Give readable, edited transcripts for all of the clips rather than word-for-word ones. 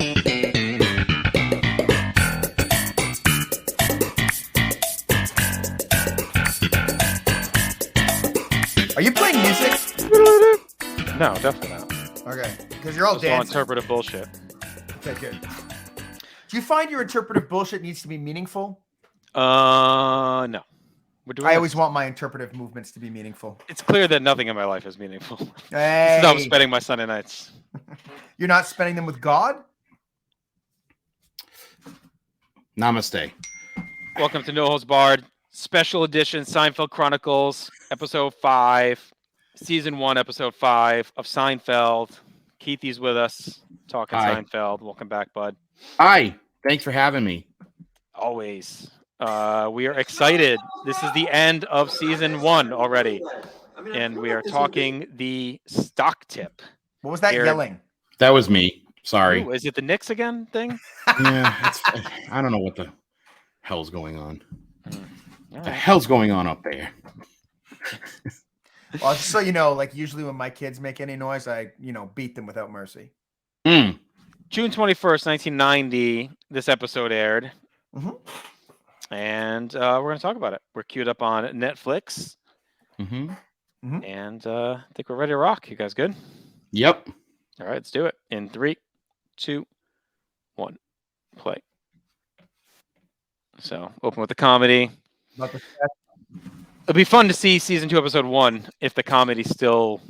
Are you playing music? No, definitely not. Okay, because you're all It's all dancing. interpretive bullshit. Okay, good. Do you find your interpretive bullshit needs to be meaningful? No. I always want my interpretive movements to be meaningful. It's clear that nothing in my life is meaningful. Hey. This is how I'm spending my Sunday nights. You're not spending them with God? Namaste. Welcome to No Holds Barred, special edition Seinfeld Chronicles, episode 5, season 1, episode 5 of Seinfeld. Keithy's with us, talking Hi. Seinfeld. Welcome back, bud. Hi. Thanks for having me. Always. We are excited. This is the end of season 1 already, and we are talking the stock tip. What was that yelling? That was me. Sorry. Ooh, is it the Knicks again thing? Yeah, I don't know what the hell's going on. What the hell's going on up there? Well, just so you know, like usually when my kids make any noise, I, beat them without mercy. Mm. June 21st, 1990, this episode aired. Mm-hmm. And we're going to talk about it. We're queued up on Netflix. Mm-hmm. Mm-hmm. And I think we're ready to rock. You guys good? Yep. All right, let's do it. In 3, 2, 1, play. So, open with the comedy. It'll be fun to see season 2, episode 1, if the comedy still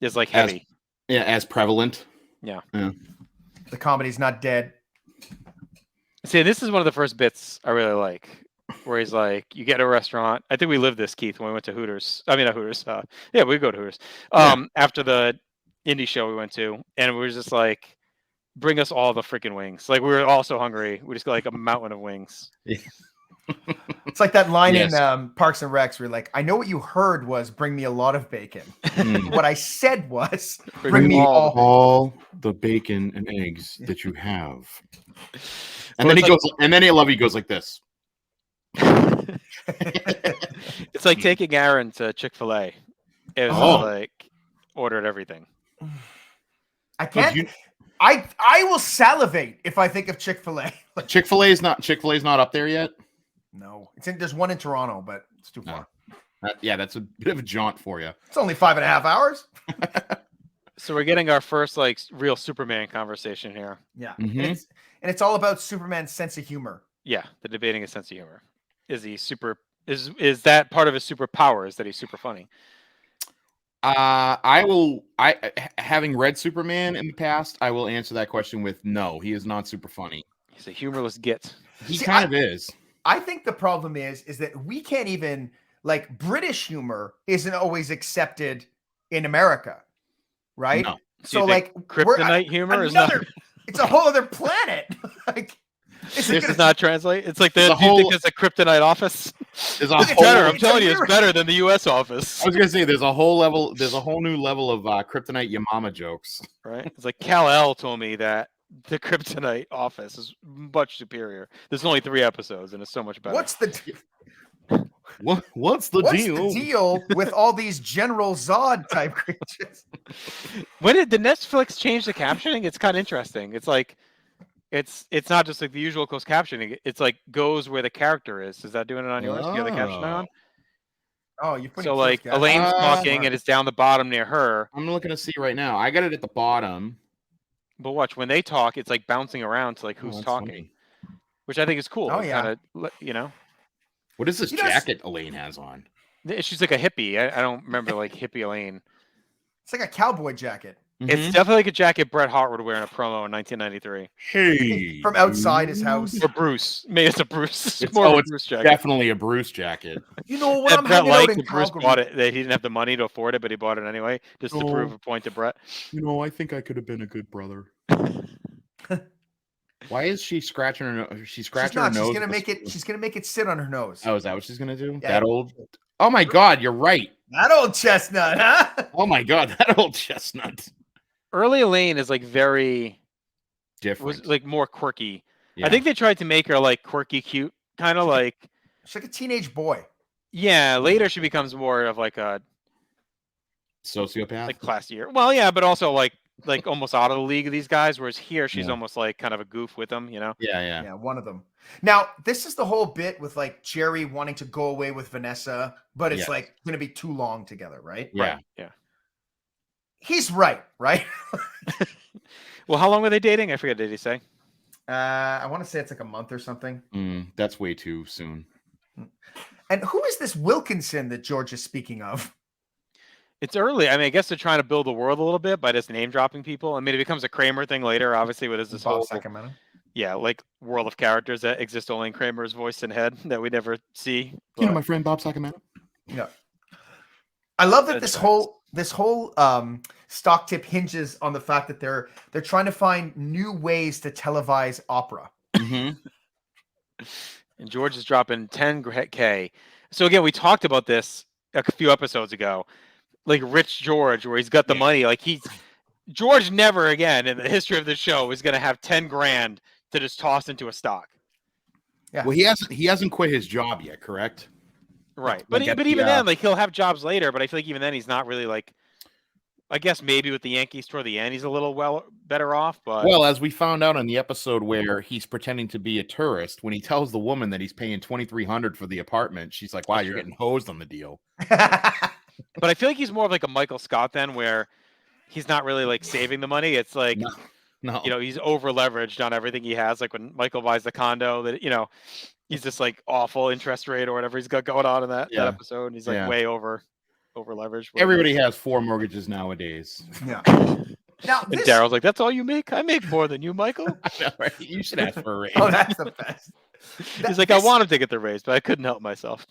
is like heavy. As prevalent. Yeah. The comedy's not dead. See, this is one of the first bits I really like, where he's like, you get a restaurant. I think we lived this, Keith, when we went to Hooters. I mean, not Hooters. Yeah, we go to Hooters. After the indie show we went to, and we were just like, bring us all the freaking wings. Like, we were all so hungry. We just got like a mountain of wings. Yeah. It's like that line in Parks and Recs where you're like, I know what you heard was bring me a lot of bacon. What I said was bring me all the bacon and eggs that you have. And then I love he goes like this. It's like taking Aaron to Chick-fil-A. It was like ordered everything. I can't. I will salivate if I think of Chick-fil-A. Chick-fil-A is not up there yet. No, there's one in Toronto, but it's too far. That's a bit of a jaunt for you. It's only 5.5 hours. So we're getting our first like real Superman conversation here. Yeah, mm-hmm. and it's all about Superman's sense of humor. Yeah, the debating his sense of humor. Is he super? Is that part of his superpower? Is that he's super funny? Having read Superman in the past, I will answer that question with no. He is not super funny. He's a humorless git. He kind of is. I think the problem is that we can't even like British humor isn't always accepted in America, right? No. So like kryptonite humor is not. It's a whole other planet. Like this does not translate. It's like do you think it's a kryptonite office? I'm telling you, it's better than the U.S. office. I was gonna say there's a whole new level of kryptonite Yamama jokes. Right? It's like Kal-El told me that the kryptonite office is much superior. There's only 3 episodes, and it's so much better. What's the deal with all these General Zod type creatures? When did the Netflix change the captioning? It's kind of interesting. It's like it's not just like the usual closed captioning. It's like goes where the character is. Is that doing it on yours? Do you have the captioning on? Oh, you put so like Elaine's talking and it's down the bottom near her. I'm looking to see right now. I got it at the bottom. But watch, when they talk, it's like bouncing around to like who's talking, funny. Which I think is cool. Oh, yeah. Kinda, What is this jacket Elaine has on? She's like a hippie. I don't remember like hippie Elaine. It's like a cowboy jacket. Mm-hmm. It's definitely like a jacket Bret Hart would wear in a promo in 1993. Hey, from outside his house. Or Bruce. Maybe it's a Bruce. It's Bruce jacket. Definitely a Bruce jacket. You know what? I'm Bret liked that Bruce bought it. That he didn't have the money to afford it, but he bought it anyway, just to prove a point to Bret. I think I could have been a good brother. Why is she scratching her nose? She's scratching her nose. She's gonna make it sit on her nose. Oh, is that what she's gonna do? Yeah. That old. Oh my God, you're right. That old chestnut, huh? Oh my God, that old chestnut. Early Elaine is like very different. Was like more quirky. Yeah. I think they tried to make her like quirky, cute, kind of like. She's like a teenage boy. Yeah. Later, she becomes more of like a sociopath, like classier. Well, yeah, but also like like almost out of the league of these guys, whereas here she's Yeah. almost like kind of a goof with them, Yeah. Yeah, one of them. Now, this is the whole bit with like Jerry wanting to go away with Vanessa, but it's Yes. like going to be too long together, right? Yeah. Right. Yeah. He's right? Well, how long were they dating? I forget. Did he say? I want to say it's like a month or something. That's way too soon. And who is this Wilkinson that George is speaking of? It's early. I mean, I guess they're trying to build the world a little bit by just name dropping people. I mean, it becomes a Kramer thing later, obviously, with this Bob whole Sacramento. yeah, like world of characters that exist only in Kramer's voice and head that we never see. You know my friend Bob Sacramento? Yeah. I love that That's this whole stock tip hinges on the fact that they're trying to find new ways to televise opera. And George is dropping 10K. So again, we talked about this a few episodes ago, like Rich George, where he's got the money. Like George never again in the history of the show is going to have 10 grand to just toss into a stock. Yeah. Well, he hasn't quit his job yet, correct? Right. But even then, like he'll have jobs later, but I feel like even then he's not really like, I guess maybe with the Yankees toward the end, he's a little better off. But well, as we found out on the episode where he's pretending to be a tourist, when he tells the woman that he's paying $2,300 for the apartment, she's like, "Wow, you're getting hosed on the deal." But I feel like he's more of like a Michael Scott then, where he's not really like saving the money. It's like, no. You know, he's over leveraged on everything he has. Like when Michael buys the condo, that he's just like awful interest rate or whatever he's got going on in that episode. And he's like way over leveraged. Everybody has 4 mortgages nowadays. Yeah. Now, and Daryl's like, "That's all you make? I make more than you, Michael." I know, right? You should ask for a raise. Oh, that's the best. He's like, "I wanted to get the raise, but I couldn't help myself."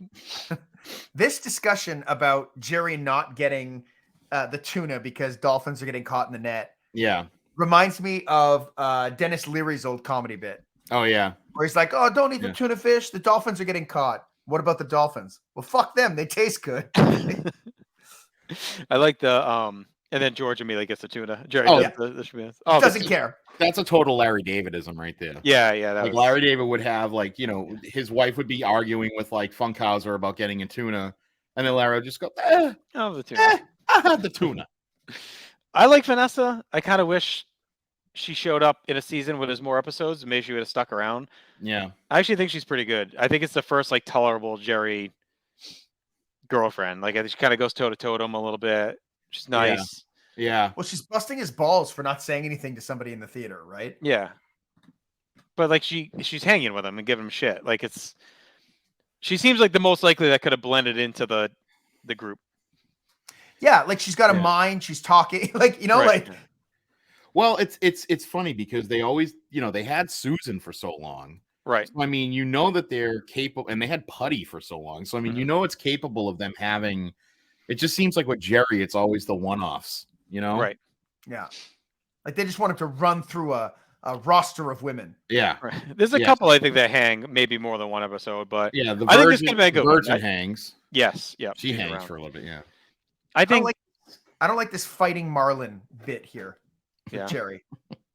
This discussion about Jerry not getting the tuna because dolphins are getting caught in the net. Yeah. Reminds me of Dennis Leary's old comedy bit. Oh, yeah. Where he's like, "Oh, don't eat the tuna fish. The dolphins are getting caught. What about the dolphins? Well, fuck them. They taste good." I like the and then George immediately gets the tuna. Jerry doesn't care. That's a total Larry Davidism right there. Yeah. Like Larry David would have his wife would be arguing with like Funkhauser about getting a tuna, and then Larry would just go, the tuna. I have the tuna. I like Vanessa. I kind of wish she showed up in a season with more episodes. Maybe she would have stuck around. Yeah. I actually think she's pretty good. I think it's the first like tolerable Jerry girlfriend. Like I think she kind of goes toe to toe to him a little bit. She's nice. Yeah. Well, she's busting his balls for not saying anything to somebody in the theater, right? Yeah. But like she's hanging with him and giving him shit. Like she seems like the most likely that could have blended into the group. Yeah, like she's got a mind. She's talking, like Right. like. Well, it's funny because they always, they had Susan for so long. Right. So, I mean, that they're capable, and they had Putty for so long. So, I mean, it's capable of them having. It just seems like with Jerry, it's always the one-offs, Right. Yeah. Like they just wanted to run through a roster of women. Yeah. Right. There's a couple I think that hang maybe more than one episode, but yeah, I think this could be a good Virgin hangs. Yes. Yeah. She hangs for a little bit. Yeah. I think I don't like this fighting Marlin bit here. Yeah. Jerry.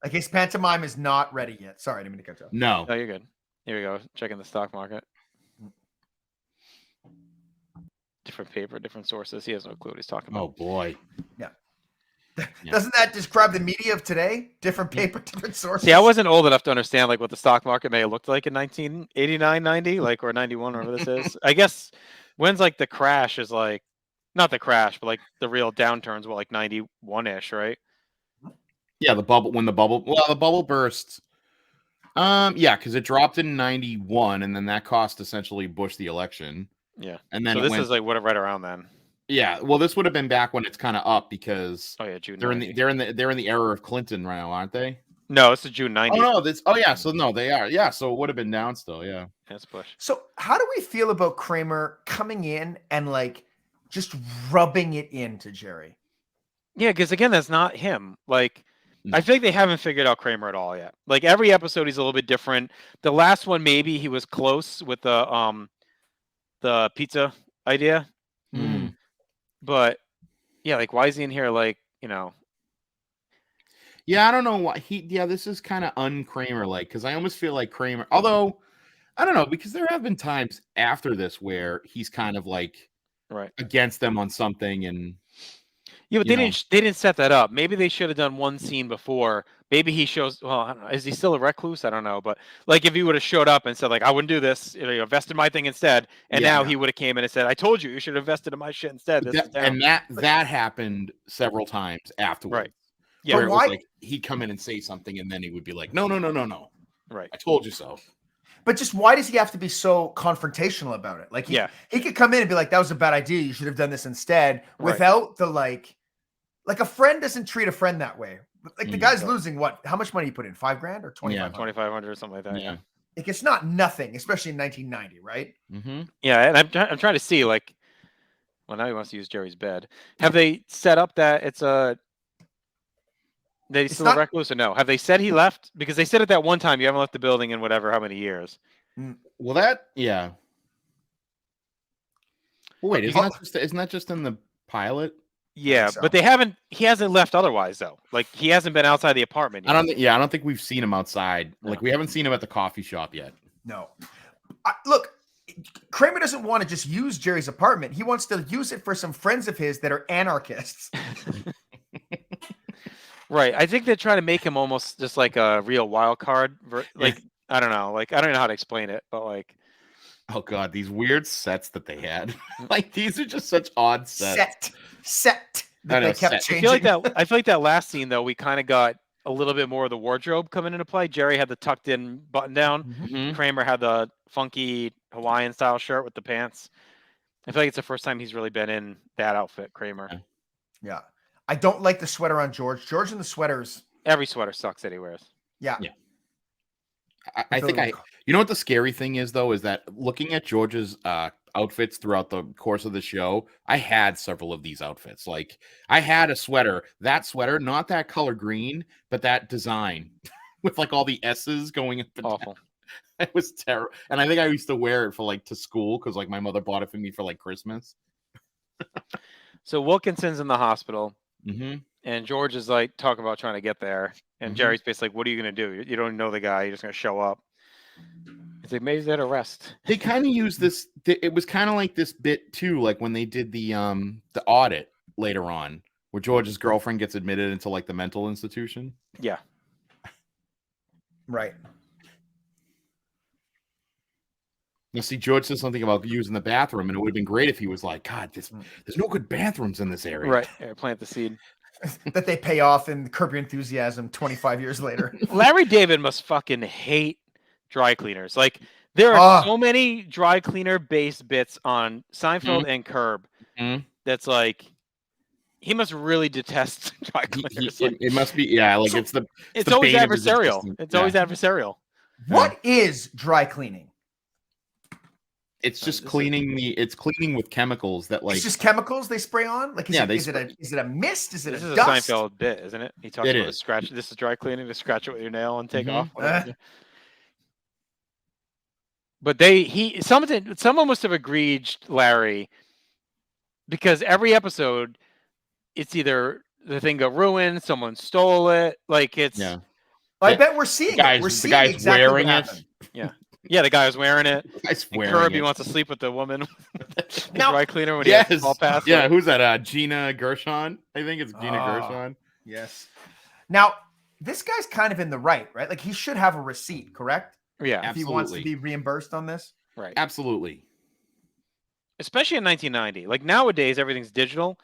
Like his pantomime is not ready yet. Sorry, I didn't mean to cut you off. No. Oh, you're good. Here we go. Checking the stock market. Different paper, different sources. He has no clue what he's talking about. Oh boy. Yeah. Doesn't that describe the media of today? Different paper, different sources. See, I wasn't old enough to understand like what the stock market may have looked like in 1989, 90, like or 91, whatever this is. I guess when's like the crash is like not the crash, but like the real downturns were like 91-ish, right? Yeah, the bubble burst. Yeah, because it dropped in 91, and then that cost essentially Bush the election. Yeah. And then so this is like what right around then. Yeah, well, this would have been back when it's kind of up because June. They're in the era of Clinton right now, aren't they? No, it's the June 90. Oh no, yeah, so no, they are. Yeah, so it would have been down still, yeah. That's Bush. So how do we feel about Kramer coming in and like just rubbing it into Jerry? Yeah, because again, that's not him. Like I feel like they haven't figured out Kramer at all yet. Like every episode he's a little bit different. The last one maybe he was close with the pizza idea. But yeah, like why is he in here like, Yeah, I don't know why this is kind of un-Kramer like because I almost feel like Kramer, although I don't know, because there have been times after this where he's kind of like against them on something and Yeah, but they didn't set that up. Maybe they should have done one scene before. Maybe he shows. Well, I don't know. Is he still a recluse? I don't know. But like, if he would have showed up and said like, "I wouldn't do this," invested my thing instead, and now he would have came in and said, "I told you, you should have invested in my shit instead." That happened several times afterwards. Right. Yeah. Where it was like he'd come in and say something, and then he would be like, "No. Right. I told you so." But just why does he have to be so confrontational about it? Like he could come in and be like, "That was a bad idea. You should have done this instead," without the like a friend doesn't treat a friend that way. Like the guy's losing what? How much money he put in? $5,000 or 2,500? 2,500 or something like that. Yeah. Like it's not nothing, especially in 1990, right? Mm-hmm. Yeah, and I'm trying to see like, well, now he wants to use Jerry's bed. Have they set up that it's a that he's still a recluse or no? Have they said he left? Because they said it that one time you haven't left the building in whatever how many years. Well, that yeah. Well, wait, isn't that just in the pilot? Yeah, so. But he hasn't left otherwise though. Like he hasn't been outside the apartment yet. I don't think we've seen him outside. No. Like we haven't seen him at the coffee shop yet. No. Look, Kramer doesn't want to just use Jerry's apartment. He wants to use it for some friends of his that are anarchists. Right. I think they're trying to make him almost just like a real wild card. Like I don't know. Like I don't know how to explain it, but like, oh god, these weird sets that they had. Like these are just such odd sets. Set that they kept changing. I feel like that last scene though, we kind of got a little bit more of the wardrobe coming into play. Jerry had the tucked in button down. Mm-hmm. Kramer had the funky Hawaiian style shirt with the pants. I feel like it's the first time he's really been in that outfit, Kramer. Yeah. I don't like the sweater on George. George and the sweaters. Every sweater sucks that he wears. Yeah. I think you know what the scary thing is though, is that looking at George's outfits throughout the course of the show, I had several of these outfits. Like I had a sweater, not that color green, but that design with like all the S's going up and awful. Down. It was terrible. And I think I used to wear it for like to school because like my mother bought it for me for like Christmas. So Wilkinson's in the hospital. Mm-hmm. And George is like talking about trying to get there. And Jerry's basically like, what are you going to do? You don't know the guy. You're just going to show up. He's like, maybe he's at arrest. They kind of use this. It was kind of like this bit too, like when they did the audit later on, where George's girlfriend gets admitted into like the mental institution. Yeah. Right. You see, George says something about using the bathroom, and it would have been great if he was like, God, there's no good bathrooms in this area. Right. Yeah, plant the seed. That they pay off in Curb Your Enthusiasm 25 years later. Larry David must fucking hate dry cleaners. Like, there are so many dry cleaner based bits on Seinfeld and Curb that's like, he must really detest dry cleaners. It must be, yeah. Like it's always adversarial. It's always adversarial. What is dry cleaning? It's just cleaning it's cleaning with chemicals that like. It's just chemicals they spray on. Like, is it a mist? Is it this a is dust? a Seinfeld bit, isn't it? He talks about a scratch. This is dry cleaning to scratch it with your nail and take off. But someone must have egreged Larry, because every episode, it's either the thing got ruined, someone stole it. Like it's. Yeah. I bet we're seeing it. We're seeing the guy's exactly wearing it. Yeah. Yeah, the guy was wearing it. Kirby wants to sleep with the woman, the dry cleaner when he has all past. Yeah, who's that? Gina Gershon? I think it's Gina Gershon. Yes. Now, this guy's kind of in the right? Like he should have a receipt, correct? Yeah, if he wants to be reimbursed on this. Right. Absolutely. Especially in 1990. Like nowadays, everything's digital.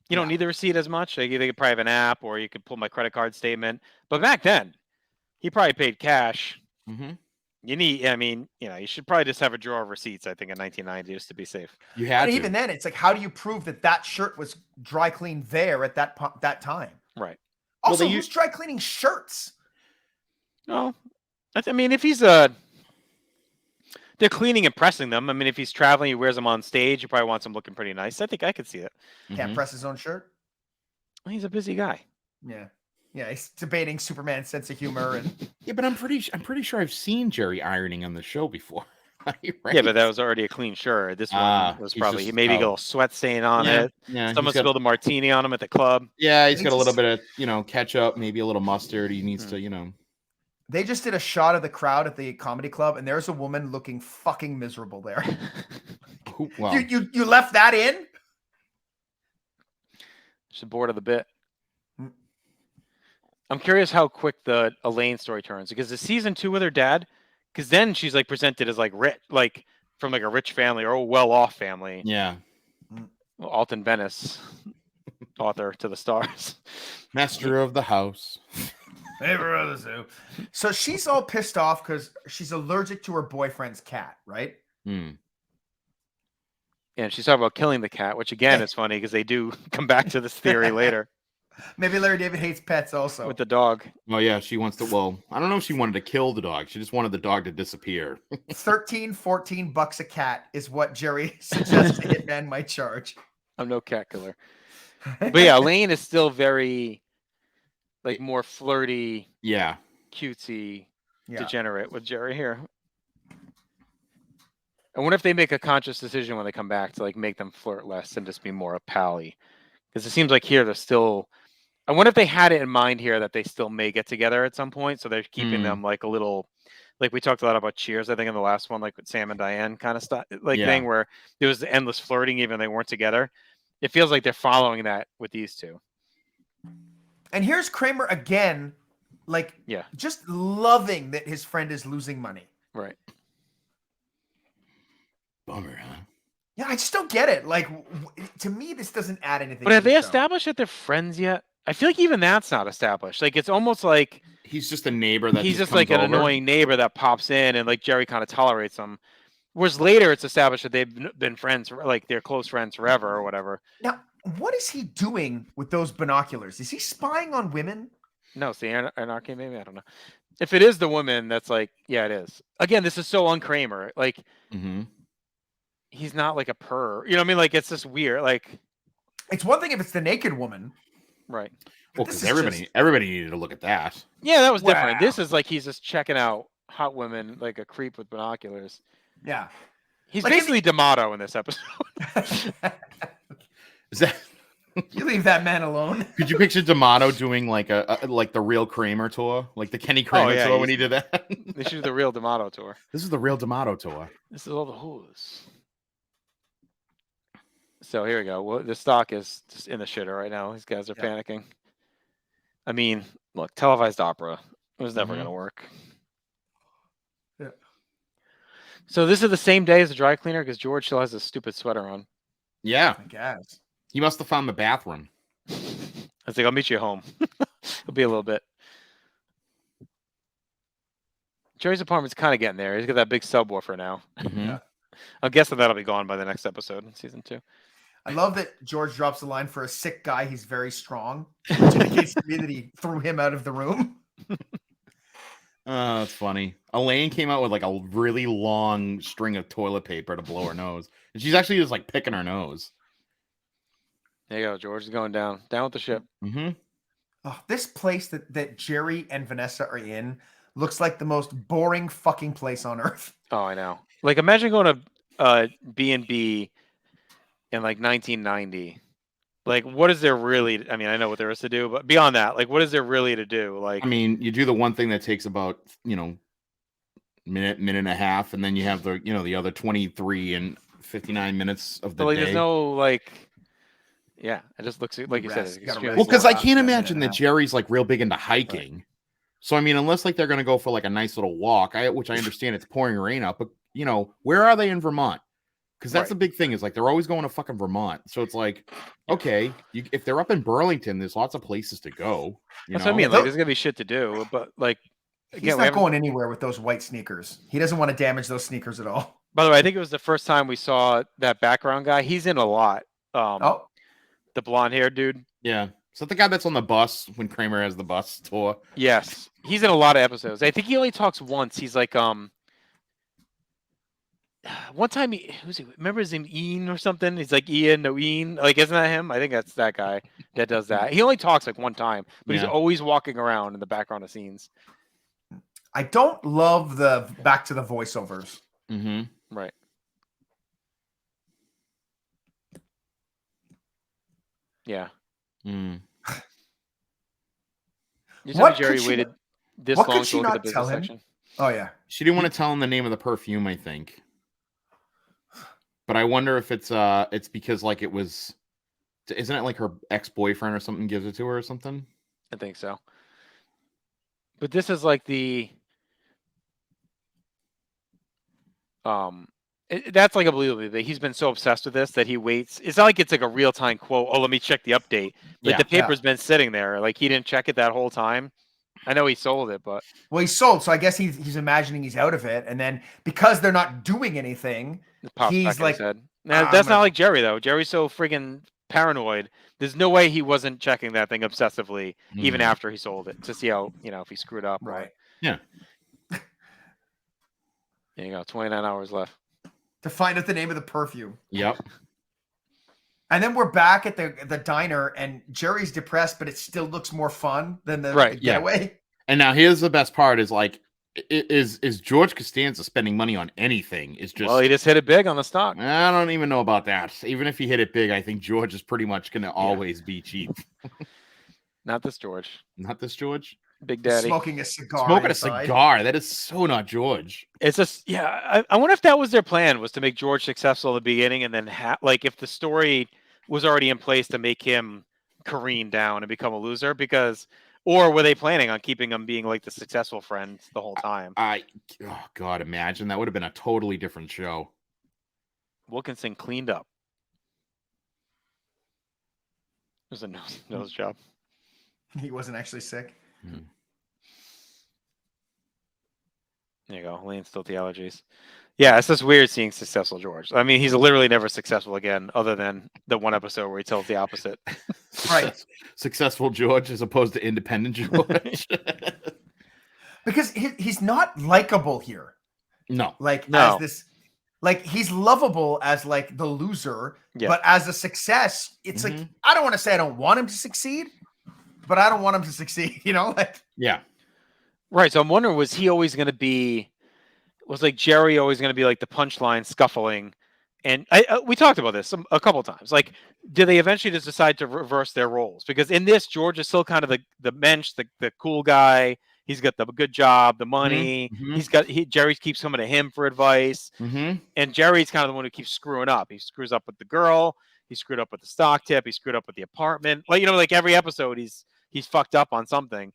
You don't need the receipt as much. Like, you could probably have an app, or you could pull my credit card statement. But back then, he probably paid cash. Mm-hmm. You should probably just have a drawer of receipts, I think, in 1990, just to be safe. You had to. Even then, it's like, how do you prove that shirt was dry cleaned there at that time? Right. Also, who's dry cleaning shirts? No. If he's they're cleaning and pressing them. If he's traveling, he wears them on stage. He probably wants them looking pretty nice. I think I could see it. Can't press his own shirt? Well, he's a busy guy. Yeah. Yeah, he's debating Superman's sense of humor and yeah, but I'm pretty sure I've seen Jerry ironing on the show before. Right? Yeah, but that was already a clean shirt. This one was probably he maybe got a little sweat stain on it. Yeah, someone spilled a martini on him at the club. Yeah, he's got a little bit of ketchup, maybe a little mustard. He needs to They just did a shot of the crowd at the comedy club, and there's a woman looking fucking miserable there. Wow. You left that in? She's bored of the bit. I'm curious how quick the Elaine story turns, because the season 2 with her dad, because then she's like presented as like rich, like from like a rich family or a well-off family. Yeah. Well, Alton Bennis, author to the stars, master of the house. So she's all pissed off because she's allergic to her boyfriend's cat, right? And she's talking about killing the cat, which again is funny because they do come back to this theory later. Maybe Larry David hates pets also. With the dog. Oh, yeah, she wants to, well, I don't know if she wanted to kill the dog. She just wanted the dog to disappear. $13-14 a cat is what Jerry suggests a hitman might charge. I'm no cat killer. But yeah, Elaine is still very, like, more flirty, cutesy, degenerate with Jerry here. I wonder if they make a conscious decision when they come back to, like, make them flirt less and just be more a pally. Because it seems like here they're still... I wonder if they had it in mind here that they still may get together at some point, so they're keeping them like a little, like we talked a lot about Cheers, I think in the last one, like with Sam and Diane kind of stuff, like thing where there was endless flirting even they weren't together. It feels like they're following that with these two. And here's Kramer again, like just loving that his friend is losing money. Right. Bummer, huh? Yeah, I just don't get it. Like, to me, this doesn't add anything. But have they established that they're friends yet? I feel like even that's not established. Like, it's almost like he's just a neighbor that he's just like an annoying neighbor that pops in, and like Jerry kind of tolerates him. Whereas later it's established that they've been friends, like they're close friends forever or whatever. Now, what is he doing with those binoculars? Is he spying on women? No, it's the anarchy, maybe? I don't know. If it is the woman, that's like, yeah, it is. Again, this is so un-Kramer. Like, he's not like a purr. You know what I mean? Like, it's just weird. Like, it's one thing if it's the naked woman. Right. Well, because everybody needed to look at that. Yeah, that was different. This is like he's just checking out hot women like a creep with binoculars. Yeah. He's like basically D'Amato in this episode. Is that... You leave that man alone. Could you picture D'Amato doing like like the real Kramer tour? Like the Kenny Kramer tour when he did that? They should do the real D'Amato tour. This is the real D'Amato tour. This is all the who's. So here we go. Well, the stock is just in the shitter right now. These guys are panicking. I mean, look, televised opera. It was never going to work. Yeah. So this is the same day as the dry cleaner because George still has a stupid sweater on. Yeah. I guess. He must have found the bathroom. I was like, I'll meet you home. It'll be a little bit. Jerry's apartment's kind of getting there. He's got that big subwoofer now. I'm guessing that'll be gone by the next episode in season 2. I love that George drops a line for a sick guy. He's very strong, which indicates to me that he threw him out of the room. That's funny. Elaine came out with like a really long string of toilet paper to blow her nose. And she's actually just like picking her nose. There you go. George is going down. Down with the ship. Oh, this place that Jerry and Vanessa are in looks like the most boring fucking place on earth. Oh, I know. Like, imagine going to B&B in like 1990. Like, what is there really? I mean, I know what there is to do, but beyond that, like, what is there really to do? Like, I mean, you do the one thing that takes about, minute and a half, and then you have the, the other 23 and 59 minutes of the day. There's no like, yeah, it just looks like you said. It's well, because I can't imagine that Jerry's like real big into hiking. Right. So I mean, unless like they're going to go for like a nice little walk, which I understand it's pouring rain out, but where are they in Vermont? Because that's the big thing is like they're always going to fucking Vermont. So it's like, okay, if they're up in Burlington, there's lots of places to go. That's what I mean. Like, there's gonna be shit to do, but like, again, he's not going anywhere with those white sneakers. He doesn't want to damage those sneakers at all. By the way, I think it was the first time we saw that background guy. He's in a lot. The blonde-haired dude. Yeah. Is that the guy that's on the bus when Kramer has the bus tour? Yes, he's in a lot of episodes. I think he only talks once. He's like, one time remember his name Ian or something? He's like Ian, no Ian. Like, isn't that him? I think that's that guy that does that. He only talks like one time, but he's always walking around in the background of scenes. I don't love the back to the voiceovers. Right. Yeah. You said Jerry waited this long to look at the business section. Oh yeah. She didn't want to tell him the name of the perfume, I think. But I wonder if it's because like it was Isn't it like her ex-boyfriend or something gives it to her or something? I think so. But this is like the that's like unbelievable. He's been so obsessed with this that he waits. It's not like it's like a real-time quote. Oh, let me check the update. Like the paper's been sitting there. Like he didn't check it that whole time. I know he sold it, but he sold. So I guess he's imagining he's out of it, and then because they're not doing anything, he's like, that's not like Jerry though. Jerry's so friggin' paranoid. There's no way he wasn't checking that thing obsessively even after he sold it to see how if he screwed up. Right. Yeah. There you go. 29 hours left to find out the name of the perfume. Yep. And then we're back at the diner, and Jerry's depressed, but it still looks more fun than the getaway. Yeah. And now here's the best part: is like, is George Costanza spending money on anything? Is just he just hit it big on the stock. I don't even know about that. Even if he hit it big, I think George is pretty much going to always be cheap. Not this George. Not this George. Big Daddy smoking a cigar. Smoking inside. A cigar. That is so not George. It's just I wonder if that was their plan, was to make George successful at the beginning, and then like if the story was already in place to make him careen down and become a loser, or were they planning on keeping him being like the successful friend the whole time? Oh God, imagine that would have been a totally different show. Wilkinson cleaned up. It was a nose job. He wasn't actually sick. There you go. Elaine still the allergies. Yeah, it's just weird seeing successful George. I mean, he's literally never successful again, other than the one episode where he tells the opposite. Right. Successful George as opposed to independent George. Because he's not likable here. No. As this, like, he's lovable as like the loser, but as a success, it's like, I don't want to say I don't want him to succeed, but I don't want him to succeed, Yeah. Right. So I'm wondering, was like Jerry always going to be like the punchline scuffling? And we talked about this a couple of times. Like, did they eventually just decide to reverse their roles? Because in this, George is still kind of the mensch, the cool guy. He's got the good job, the money. Jerry keeps coming to him for advice. And Jerry's kind of the one who keeps screwing up. He screws up with the girl. He screwed up with the stock tip. He screwed up with the apartment. Like, like every episode, he's fucked up on something.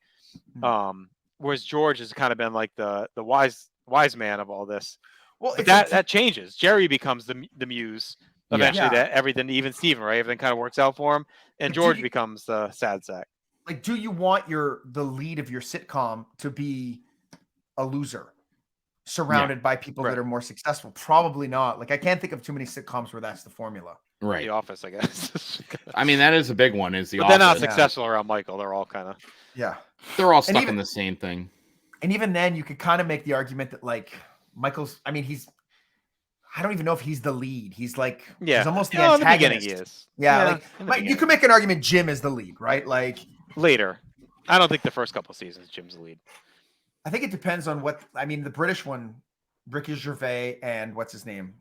Whereas George has kind of been like the wise man of all this. Well, but that changes. Jerry becomes the muse eventually. That everything, even Steven, right? Everything kind of works out for him, and George becomes the sad sack. Like, do you want the lead of your sitcom to be a loser, surrounded by people that are more successful? Probably not. Like, I can't think of too many sitcoms where that's the formula. Right. The Office, I guess. I mean, that is a big one. But they're not successful around Michael. They're all kind of they're all stuck in the same thing. And even then, you could kind of make the argument that like Michael's. I mean, I don't even know if he's the lead. He's like he's almost the antagonist. In the beginning he is. Yeah, like you could make an argument Jim is the lead, right? Like later. I don't think the first couple seasons Jim's the lead. I think it depends on the British one, Ricky Gervais and what's his name?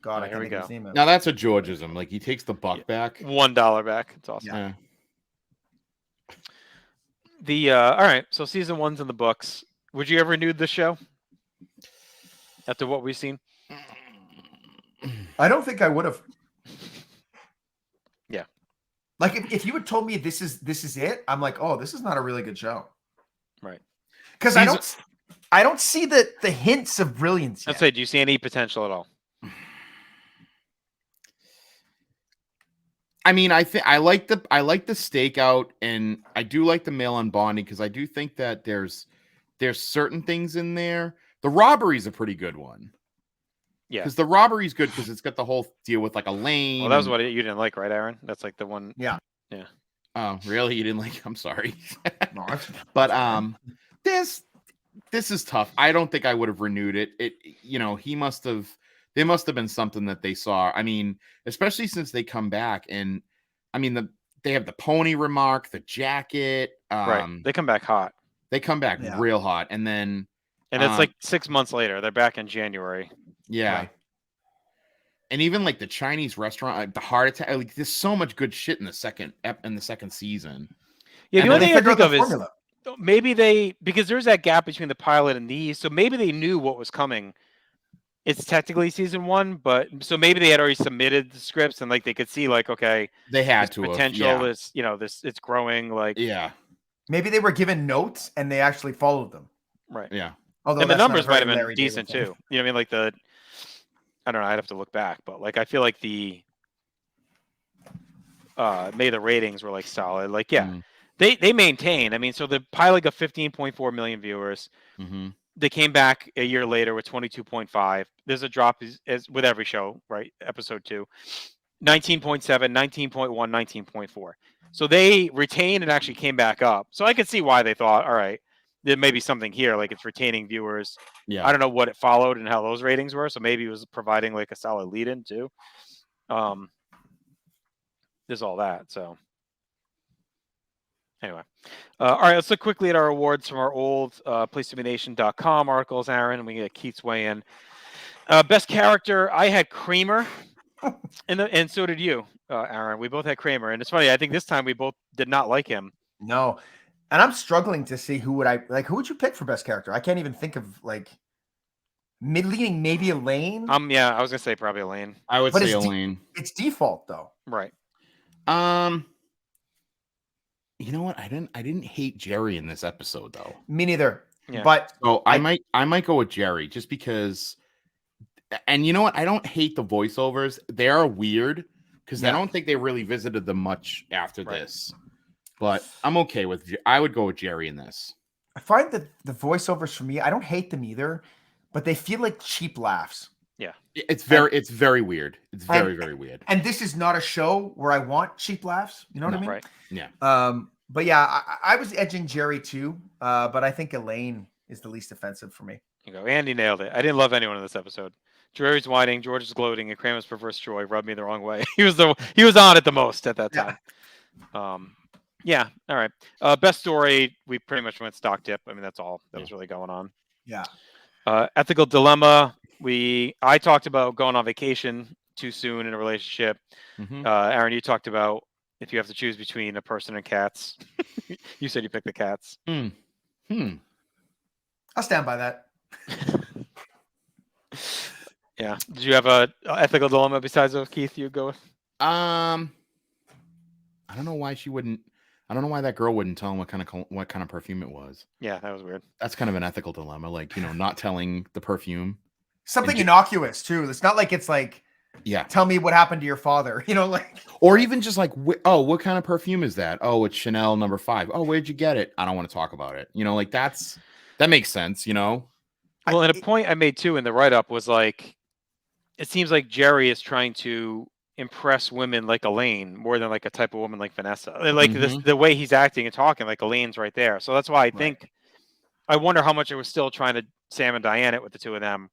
God, I can't think of his name. Now that's a Georgism. Like he takes the buck back. $1 back. It's awesome. Yeah. All right. So season 1's in the books. Would you ever renew the show after what we've seen? I don't think I would have. Yeah. Like if you had told me this is it, I'm like, oh, this is not a really good show. Right. Because I don't see the hints of brilliance yet. I'd say, do you see any potential at all? I mean, I like the stakeout, and I do like the mail-on bonding because I do think that there's certain things in there. The robbery is a pretty good one. Yeah, because the robbery is good because it's got the whole deal with like Elaine. Well, that was what you didn't like, right, Aaron? That's like the one. Yeah. Oh, really? You didn't like? I'm sorry. But this is tough. I don't think I would have renewed it. There must have been something that they saw. I mean, especially since they come back, and I mean they have the pony remark, the jacket. Right. They come back hot. They come back real hot, and it's like 6 months later. They're back in January. Yeah. Right. And even like the Chinese restaurant, like the heart attack, like there's so much good shit in the second season. Yeah, the only thing I think of is maybe because there's that gap between the pilot and these, so maybe they knew what was coming it's technically season 1, but so maybe they had already submitted the scripts and like they could see like, okay, they had to potential. This, it's growing. Like, maybe they were given notes and they actually followed them. Right. Yeah. Although and the numbers might have been decent too. You know what I mean? Like I don't know. I'd have to look back, but like I feel like the maybe the ratings were like solid. Like they maintain. I mean, so the pilot got 15.4 million viewers. Mm-hmm. They came back a year later with 22.5. There's a drop as with every show, right? Episode 2, 19.7, 19.1, 19.4. So they retained and actually came back up. So I could see why they thought, all right, there may be something here, like it's retaining viewers. Yeah. I don't know what it followed and how those ratings were. So maybe it was providing like a solid lead in too. There's all that. So anyway, all right, let's look quickly at our awards from our old PlaceToBeNation.com articles, Aaron, and we get Keith's weigh in. Best character, I had Kramer, and so did you, Aaron. We both had Kramer, and it's funny. I think this time we both did not like him. No, and I'm struggling to see who would you pick for best character? I can't even think of like mid-leading. Maybe Elaine. Yeah, I was gonna say probably Elaine. I would say Elaine. It's default though, right? You know what? I didn't hate Jerry in this episode though. Me neither. Yeah. But I might go with Jerry just because. And you know what? I don't hate the voiceovers. They are weird because I don't think they really visited them much after this. But I'm okay with. I would go with Jerry in this. I find that the voiceovers for me, I don't hate them either, but they feel like cheap laughs. Yeah, it's very weird. It's very weird. And this is not a show where I want cheap laughs. You know what I mean? Right. Yeah. But yeah, I was edging Jerry too. But I think Elaine is the least offensive for me. You go, Andy nailed it. I didn't love anyone in this episode. Jerry's whining, George is gloating, and Kramer's perverse joy rubbed me the wrong way. He was on it the most at that time. Yeah. All right. Best story, we pretty much went stock tip. I mean, that's all that was really going on. Yeah. Ethical dilemma. I talked about going on vacation too soon in a relationship. Mm-hmm. Aaron, you talked about if you have to choose between a person and cats. You said you picked the cats. I'll stand by that. Yeah. Did you have a ethical dilemma besides those, Keith? You'd go with? I don't know why she wouldn't. I don't know why that girl wouldn't tell him what kind of perfume it was. Yeah, that was weird. That's kind of an ethical dilemma, like not telling the perfume. Something innocuous too. It's not like it's like, tell me what happened to your father. Like, or even just like, what kind of perfume is that? Oh, it's Chanel No. 5. Oh, where'd you get it? I don't want to talk about it. Like that makes sense. Well, and a point I made too in the write-up was like, it seems like Jerry is trying to impress women like Elaine more than like a type of woman like Vanessa. Like the way he's acting and talking, like Elaine's right there. So that's why I think, I wonder how much it was still trying to Sam and Diane it with the two of them,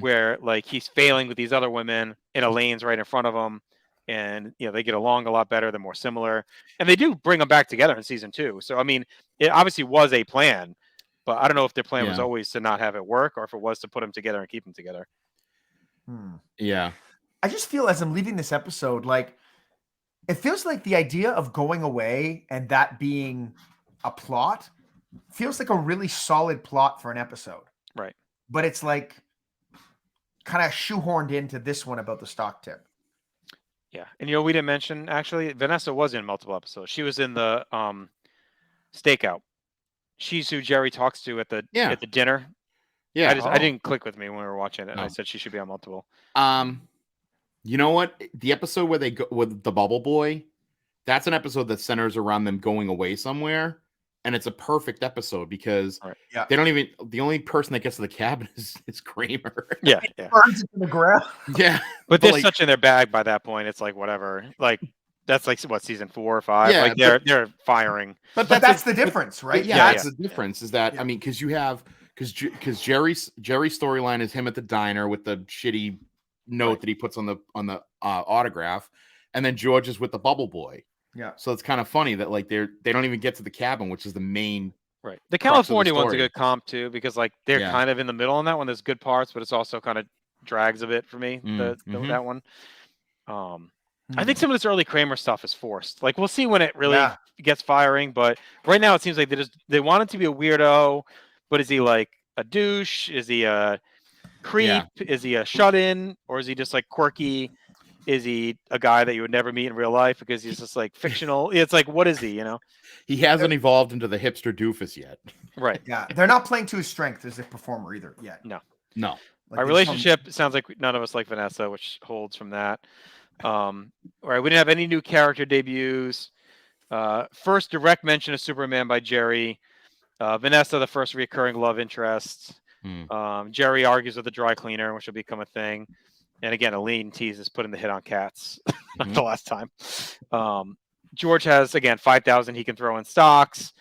where like he's failing with these other women and Elaine's right in front of him. And, they get along a lot better. They're more similar. And they do bring them back together in season 2. So, I mean, it obviously was a plan, but I don't know if their plan was always to not have it work or if it was to put them together and keep them together. Yeah. I just feel as I'm leaving this episode, like it feels like the idea of going away and that being a plot feels like a really solid plot for an episode. Right. But it's like kind of shoehorned into this one about the stock tip. Yeah. And we didn't mention actually Vanessa was in multiple episodes. She was in the stakeout. She's who Jerry talks to at the dinner. Yeah. I didn't click with me when we were watching it. And I said she should be on multiple. You know what? The episode where they go with the bubble boy, that's an episode that centers around them going away somewhere. And it's a perfect episode because they don't even, the only person that gets to the cabin is Kramer. Yeah. Burns it to the ground. Yeah. But they're such in their bag by that point. It's like, whatever. Like, that's like what, season 4 or 5? Yeah, like they're firing. But that's the difference, right? That's the difference is that, I mean, because you have, because Jerry's storyline is him at the diner with the shitty note that he puts on the autograph, and then George is with the bubble boy. Yeah. So it's kind of funny that like they don't even get to the cabin, which is the main. Right. The California one's a good comp too, because like they're kind of in the middle on that one. There's good parts, but it's also kind of drags a bit for me. That one. I think some of this early Kramer stuff is forced. Like we'll see when it really gets firing, but right now it seems like they want him to be a weirdo, but is he like a douche? Is he creep? Yeah. Is he a shut-in, or is he just like quirky? Is he a guy that you would never meet in real life because he's just like fictional? It's like, what is he? You know, he hasn't evolved into the hipster doofus yet. Right? Yeah, they're not playing to his strength as a performer either yet. No. Like, Our relationship sounds like none of us like Vanessa, which holds from that. All right, we didn't have any new character debuts. First direct mention of Superman by Jerry. Vanessa, the first recurring love interest. Jerry argues with the dry cleaner, which will become a thing. And again, Elaine teases putting the hit on cats like the last time. George has, again, 5,000 he can throw in stocks.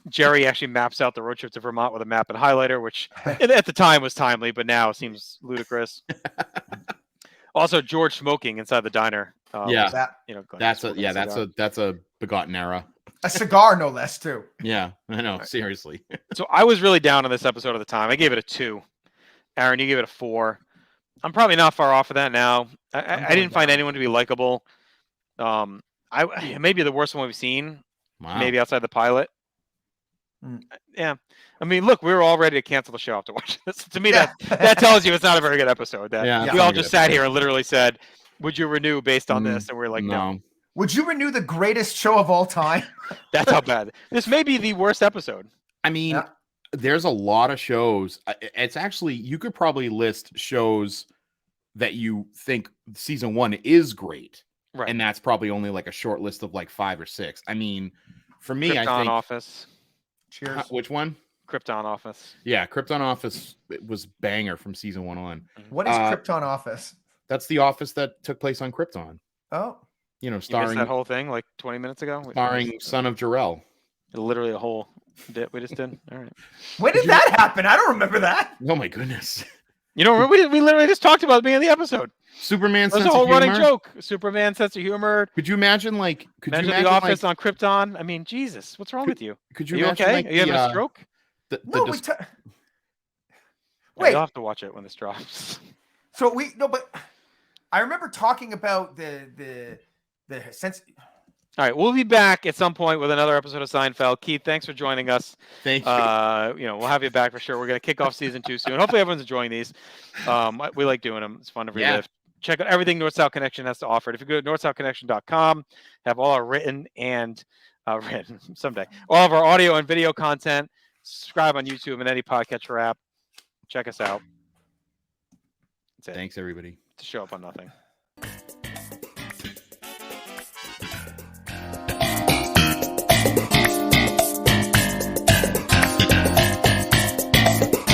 Jerry actually maps out the road trip to Vermont with a map and highlighter, which at the time was timely, but now seems ludicrous. Also, George smoking inside the diner. That's a begotten era. A cigar, no less, too. Yeah, I know. Right. Seriously. So I was really down on this episode at the time. I gave it a 2. Aaron, you gave it a 4. I'm probably not far off of that now. I didn't find anyone to be likable. Maybe the worst one we've seen. Wow. Maybe outside the pilot. Yeah. I mean, look, we were all ready to cancel the show after watching this. To me, that tells you it's not a very good episode. We all just sat here and literally said, would you renew based on this? And we're like, no. Would you renew the greatest show of all time? That's how bad. This may be the worst episode. I mean, there's a lot of shows. It's actually, you could probably list shows that you think season 1 is great. Right. And that's probably only like a short list of like 5 or 6. I mean, for me, Krypton I think Office. Cheers. Which one? Krypton Office. Yeah, Krypton Office was banger from season 1 on. What is Krypton Office? That's the office that took place on Krypton. Oh. You starring missed that whole thing like 20 minutes ago. Starring Son of Jor-El. Literally a whole bit we just did. All right. When did that happen? I don't remember that. Oh my goodness. You know, we literally just talked about it at the beginning of the episode. Superman's sense of humor. It was a whole running joke. Superman's sense of humor. Could you imagine the Office on Krypton? I mean, Jesus, what's wrong with you? Could you imagine, okay? Are you having a stroke? Wait. You'll have to watch it when this drops. But I remember talking about the sense. All right, we'll be back at some point with another episode of Seinfeld. Keith, thanks for joining us. Thank you. We'll have you back for sure. We're going to kick off season 2 soon. Hopefully everyone's enjoying these. We like doing them. It's fun to relive. Check out everything North-South Connection has to offer. If you go to northsouthconnection.com, have all our written someday, all of our audio and video content. Subscribe on YouTube and any podcatcher app. Check us out. That's it. Thanks, everybody. To show up on nothing.